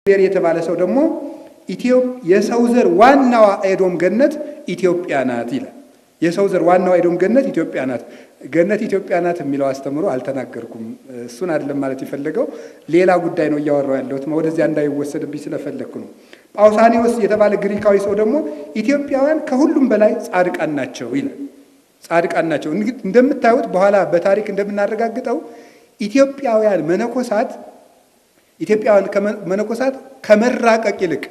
የተባለ ሰው ደግሞ የሰው ዘር ዋናዋ ኤዶም ገነት ኢትዮጵያ ናት ይላል። የሰው ዘር ዋናዋ ኤዶም ገነት ኢትዮጵያ ናት። ገነት ኢትዮጵያ ናት የሚለው አስተምሮ አልተናገርኩም። እሱን አይደለም ማለት የፈለገው ሌላ ጉዳይ ነው እያወራው ያለሁት ወደዚያ እንዳይወሰድብኝ ስለፈለኩ ነው። ጳውሳኒዮስ የተባለ ግሪካዊ ሰው ደግሞ ኢትዮጵያውያን ከሁሉም በላይ ጻድቃን ናቸው ይላል። ጻድቃን ናቸው። እንደምታዩት በኋላ በታሪክ እንደምናረጋግጠው ኢትዮጵያውያን መነኮሳት ከመራቀቅ ይልቅ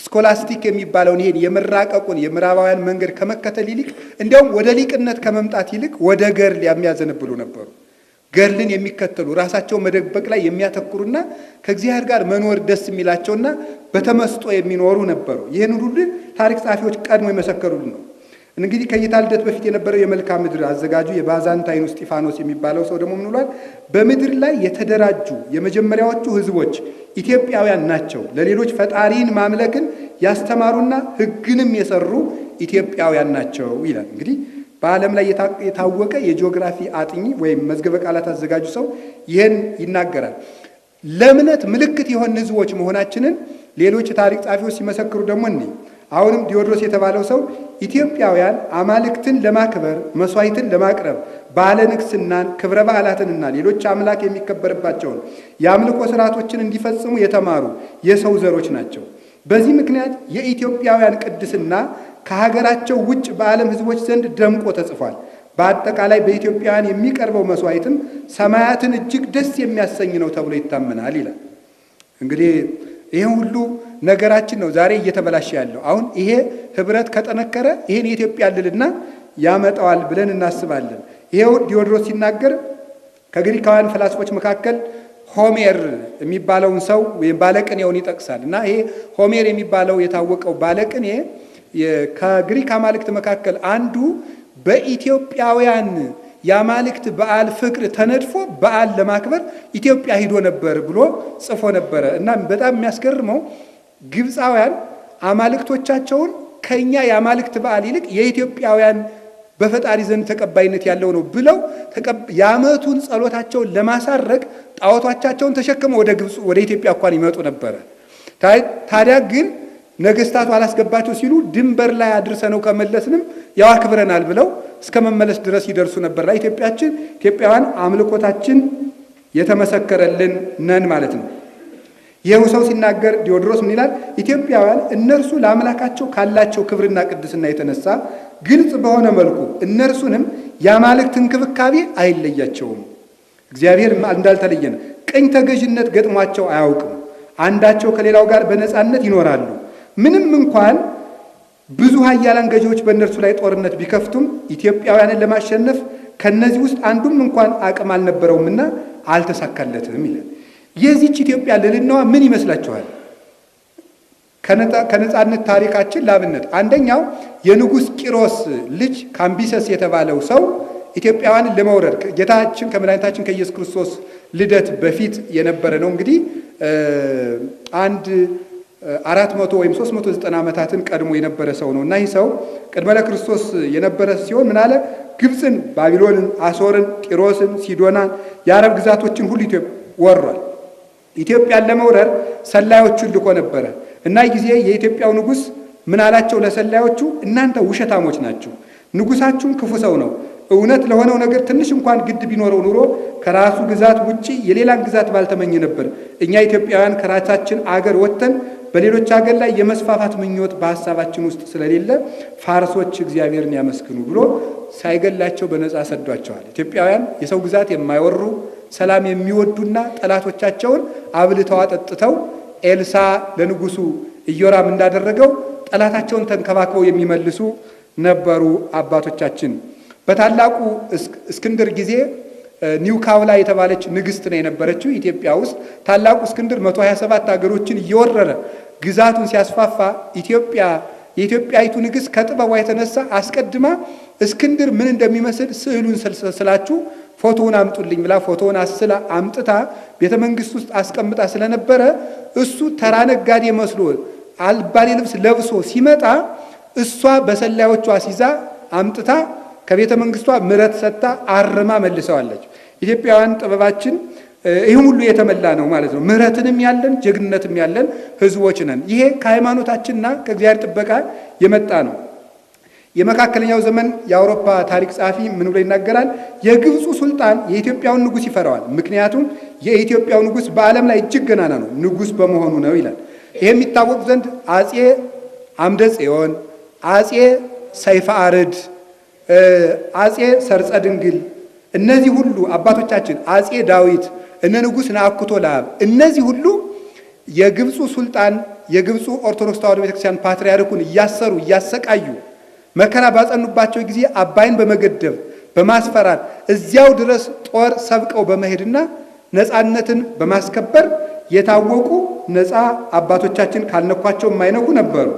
ስኮላስቲክ የሚባለውን ይሄን የመራቀቁን የምዕራባውያን መንገድ ከመከተል ይልቅ እንዲያውም ወደ ሊቅነት ከመምጣት ይልቅ ወደ ገድል የሚያዘነብሉ ነበሩ። ገድልን የሚከተሉ ራሳቸውን መደበቅ ላይ የሚያተኩሩና ከእግዚአብሔር ጋር መኖር ደስ የሚላቸውና በተመስጦ የሚኖሩ ነበሩ። ይህን ሁሉ ታሪክ ጸሐፊዎች ቀድሞ የመሰከሩልን ነው። እንግዲህ ከጌታ ልደት በፊት የነበረው የመልክዓ ምድር አዘጋጁ የባዛንታይኑ እስጢፋኖስ የሚባለው ሰው ደግሞ ምን ብሏል? በምድር ላይ የተደራጁ የመጀመሪያዎቹ ሕዝቦች ኢትዮጵያውያን ናቸው። ለሌሎች ፈጣሪን ማምለክን ያስተማሩና ሕግንም የሰሩ ኢትዮጵያውያን ናቸው ይላል። እንግዲህ በዓለም ላይ የታወቀ የጂኦግራፊ አጥኚ ወይም መዝገበ ቃላት አዘጋጁ ሰው ይህን ይናገራል። ለእምነት ምልክት የሆን ሕዝቦች መሆናችንን ሌሎች ታሪክ ጸሐፊዎች ሲመሰክሩ ደግሞ አሁንም ዲዮድሮስ የተባለው ሰው ኢትዮጵያውያን አማልክትን ለማክበር መስዋዕትን ለማቅረብ ባለ ንግስናን ክብረ በዓላትንና ሌሎች አምላክ የሚከበርባቸውን የአምልኮ ስርዓቶችን እንዲፈጽሙ የተማሩ የሰው ዘሮች ናቸው። በዚህ ምክንያት የኢትዮጵያውያን ቅድስና ከሀገራቸው ውጭ በዓለም ሕዝቦች ዘንድ ደምቆ ተጽፏል። በአጠቃላይ በኢትዮጵያውያን የሚቀርበው መስዋዕትም ሰማያትን እጅግ ደስ የሚያሰኝ ነው ተብሎ ይታመናል ይላል። እንግዲህ ይሄ ሁሉ ነገራችን ነው ዛሬ እየተበላሸ ያለው። አሁን ይሄ ህብረት ከጠነከረ ይሄን የኢትዮጵያ ልልና ያመጣዋል ብለን እናስባለን። ይሄው ዲዮድሮስ ሲናገር ከግሪካውያን ፈላስፎች መካከል ሆሜር የሚባለውን ሰው ወይም ባለቅኔውን ይጠቅሳል። እና ይሄ ሆሜር የሚባለው የታወቀው ባለቅኔ ከግሪክ አማልክት መካከል አንዱ በኢትዮጵያውያን የአማልክት በዓል ፍቅር ተነድፎ በዓል ለማክበር ኢትዮጵያ ሂዶ ነበር ብሎ ጽፎ ነበረ። እና በጣም የሚያስገርመው ግብፃውያን አማልክቶቻቸውን ከኛ የአማልክት በዓል ይልቅ የኢትዮጵያውያን በፈጣሪ ዘንድ ተቀባይነት ያለው ነው ብለው የዓመቱን ጸሎታቸውን ለማሳረግ ጣዖቶቻቸውን ተሸክመው ወደ ግብፅ ወደ ኢትዮጵያ እንኳን ይመጡ ነበረ። ታዲያ ግን ነገስታቱ አላስገባቸው ሲሉ ድንበር ላይ አድርሰነው ከመለስንም ያው አክብረናል ብለው እስከ መመለስ ድረስ ይደርሱ ነበር። ላይ ኢትዮጵያውያን አምልኮታችን የተመሰከረልን ነን ማለት ነው። ይሄው ሰው ሲናገር ዲዮድሮስ ምን ይላል? ኢትዮጵያውያን እነርሱ ለአምላካቸው ካላቸው ክብርና ቅድስና የተነሳ ግልጽ በሆነ መልኩ እነርሱንም የአማልክት እንክብካቤ አይለያቸውም። እግዚአብሔር እንዳልተለየን ቀኝ ተገዥነት ገጥሟቸው አያውቅም። አንዳቸው ከሌላው ጋር በነፃነት ይኖራሉ። ምንም እንኳን ብዙ ኃያላን ገዢዎች በእነርሱ ላይ ጦርነት ቢከፍቱም ኢትዮጵያውያንን ለማሸነፍ ከነዚህ ውስጥ አንዱም እንኳን አቅም አልነበረውምና አልተሳካለትም ይላል። የዚህች ኢትዮጵያ ልዕልናዋ ምን ይመስላችኋል? ከነፃነት ታሪካችን ላብነት አንደኛው የንጉሥ ቂሮስ ልጅ ካምቢሰስ የተባለው ሰው ኢትዮጵያውያንን ለመውረድ ጌታችን ከመድኃኒታችን ከኢየሱስ ክርስቶስ ልደት በፊት የነበረ ነው። እንግዲህ 400 ወይም 390 ዓመታትን ቀድሞ የነበረ ሰው ነው እና ይህ ሰው ቅድመ ለክርስቶስ የነበረ ሲሆን ምን አለ? ግብፅን፣ ባቢሎንን፣ አሶርን፣ ጢሮስን፣ ሲዶናን የአረብ ግዛቶችን ሁሉ ወሯል። ኢትዮጵያን ለመውረር ሰላዮቹን ልኮ ነበረ እና ጊዜ የኢትዮጵያው ንጉሥ ምን አላቸው ለሰላዮቹ? እናንተ ውሸታሞች ናችሁ። ንጉሳችሁም ክፉ ሰው ነው። እውነት ለሆነው ነገር ትንሽ እንኳን ግድ ቢኖረው ኑሮ ከራሱ ግዛት ውጪ የሌላን ግዛት ባልተመኘ ነበር። እኛ ኢትዮጵያውያን ከራሳችን አገር ወጥተን በሌሎች አገር ላይ የመስፋፋት ምኞት በሐሳባችን ውስጥ ስለሌለ ፋርሶች እግዚአብሔርን ያመስግኑ ብሎ ሳይገላቸው በነፃ ሰዷቸዋል። ኢትዮጵያውያን የሰው ግዛት የማይወሩ ሰላም የሚወዱና ጠላቶቻቸውን አብልተው አጠጥተው ኤልሳ ለንጉሱ ኢዮራም እንዳደረገው ጠላታቸውን ተንከባክበው የሚመልሱ ነበሩ አባቶቻችን። በታላቁ እስክንድር ጊዜ ኒውካውላ የተባለች ንግስት ነው የነበረችው ኢትዮጵያ ውስጥ። ታላቁ እስክንድር 127 ሀገሮችን እየወረረ ግዛቱን ሲያስፋፋ የኢትዮጵያዊቱ ንግስት ከጥበቧ የተነሳ አስቀድማ እስክንድር ምን እንደሚመስል ስዕሉን ስላችሁ ፎቶውን አምጡልኝ ብላ ፎቶውን አስላ አምጥታ ቤተ መንግስት ውስጥ አስቀምጣ ስለነበረ እሱ ተራ ነጋዴ መስሎ አልባሌ ልብስ ለብሶ ሲመጣ እሷ በሰላዮቿ ሲዛ አምጥታ ከቤተ መንግስቷ ምረት ሰጥታ አርማ መልሰዋለች። ኢትዮጵያውያን ጥበባችን ይህም ሁሉ የተመላ ነው ማለት ነው። ምህረትንም ያለን ጀግንነትም ያለን ህዝቦች ነን። ይሄ ከሃይማኖታችንና ከእግዚአብሔር ጥበቃ የመጣ ነው። የመካከለኛው ዘመን የአውሮፓ ታሪክ ጸሐፊ ምን ብሎ ይናገራል? የግብፁ ሱልጣን የኢትዮጵያውን ንጉሥ ይፈራዋል፣ ምክንያቱም የኢትዮጵያው ንጉሥ በዓለም ላይ እጅግ ገናና ነው፣ ንጉሥ በመሆኑ ነው ይላል። ይሄ የሚታወቅ ዘንድ አጼ አምደ ጽዮን፣ አጼ ሰይፈ አርድ፣ አጼ ሰርጸ ድንግል፣ እነዚህ ሁሉ አባቶቻችን፣ አጼ ዳዊት፣ እነ ንጉሥ ነአኩቶ ለአብ፣ እነዚህ ሁሉ የግብፁ ሱልጣን የግብፁ ኦርቶዶክስ ተዋሕዶ ቤተክርስቲያን ፓትርያርኩን እያሰሩ እያሰቃዩ መከራ ባጸኑባቸው ጊዜ አባይን በመገደብ በማስፈራት እዚያው ድረስ ጦር ሰብቀው በመሄድና ነፃነትን በማስከበር የታወቁ ነፃ አባቶቻችን ካልነኳቸው የማይነኩ ነበሩ።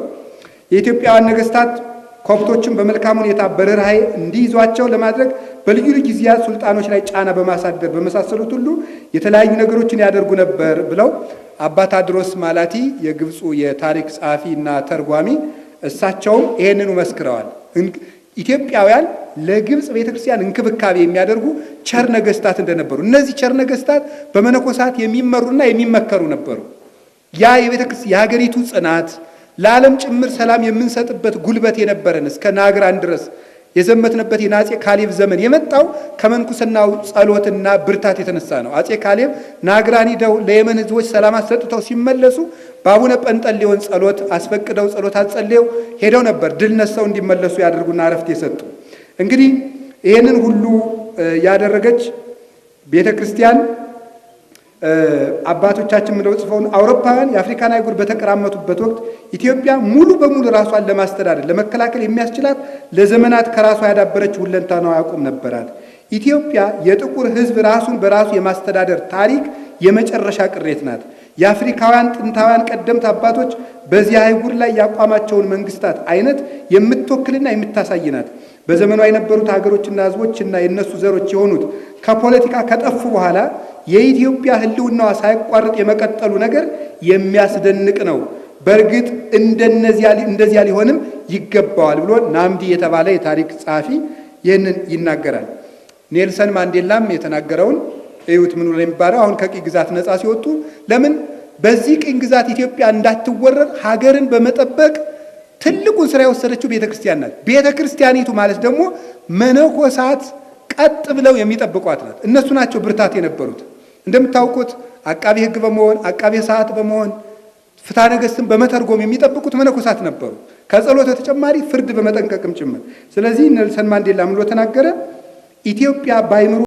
የኢትዮጵያውያን ነገስታት ኮፕቶችን በመልካም ሁኔታ በርህራሄ እንዲይዟቸው ለማድረግ በልዩ ልዩ ጊዜያት ሱልጣኖች ላይ ጫና በማሳደር በመሳሰሉት ሁሉ የተለያዩ ነገሮችን ያደርጉ ነበር ብለው አባ ታድሮስ ማላቲ የግብፁ የታሪክ ጸሐፊ እና ተርጓሚ እሳቸውም ይሄንኑ መስክረዋል። ኢትዮጵያውያን ለግብፅ ቤተክርስቲያን እንክብካቤ የሚያደርጉ ቸር ነገስታት እንደነበሩ፣ እነዚህ ቸር ነገስታት በመነኮሳት የሚመሩና የሚመከሩ ነበሩ። ያ የሀገሪቱ ጽናት ለዓለም ጭምር ሰላም የምንሰጥበት ጉልበት የነበረን እስከ ናግራን ድረስ የዘመትንበት የአፄ ካሌብ ዘመን የመጣው ከመንኩስናው ጸሎትና ብርታት የተነሳ ነው። አፄ ካሌብ ናግራን ሄደው ለየመን ህዝቦች ሰላም አሰጥተው ሲመለሱ በአቡነ ጰንጠሌዎን ጸሎት አስፈቅደው ጸሎት አጸልየው ሄደው ነበር ድል ነስተው እንዲመለሱ ያደርጉና አረፍት የሰጡ። እንግዲህ ይህንን ሁሉ ያደረገች ቤተ ክርስቲያን አባቶቻችን ምለው ጽፈውን አውሮፓውያን የአፍሪካን አህጉር በተቀራመቱበት ወቅት ኢትዮጵያ ሙሉ በሙሉ ራሷን ለማስተዳደር ለመከላከል የሚያስችላት ለዘመናት ከራሷ ያዳበረች ሁለንተናዋ አቋም ነበራት። ኢትዮጵያ የጥቁር ህዝብ ራሱን በራሱ የማስተዳደር ታሪክ የመጨረሻ ቅሬት ናት። የአፍሪካውያን ጥንታውያን ቀደምት አባቶች በዚህ አህጉር ላይ ያቋማቸውን መንግስታት አይነት የምትወክልና የምታሳይ ናት። በዘመኗ የነበሩት ሀገሮችና ህዝቦችና የነሱ ዘሮች የሆኑት ከፖለቲካ ከጠፉ በኋላ የኢትዮጵያ ህልውናዋ ሳይቋረጥ የመቀጠሉ ነገር የሚያስደንቅ ነው። በእርግጥ እንደዚያ ሊሆንም ይገባዋል ብሎ ናምዲ የተባለ የታሪክ ጸሐፊ ይህንን ይናገራል። ኔልሰን ማንዴላም የተናገረውን እዩት። ምን ብሎ የሚባለው አሁን ከቅኝ ግዛት ነፃ ሲወጡ ለምን በዚህ ቅኝ ግዛት ኢትዮጵያ እንዳትወረር ሀገርን በመጠበቅ ትልቁን ስራ የወሰደችው ቤተክርስቲያን ናት። ቤተክርስቲያኒቱ ማለት ደግሞ መነኮሳት ቀጥ ብለው የሚጠብቋት ናት። እነሱ ናቸው ብርታት የነበሩት። እንደምታውቁት አቃቢ ህግ በመሆን አቃቢ ሰዓት በመሆን ፍትሐ ነገሥትን በመተርጎም የሚጠብቁት መነኮሳት ነበሩ። ከጸሎት ተጨማሪ ፍርድ በመጠንቀቅም ጭምር። ስለዚህ ኔልሰን ማንዴላ ምን ብሎ ተናገረ? ኢትዮጵያ ባይምሩ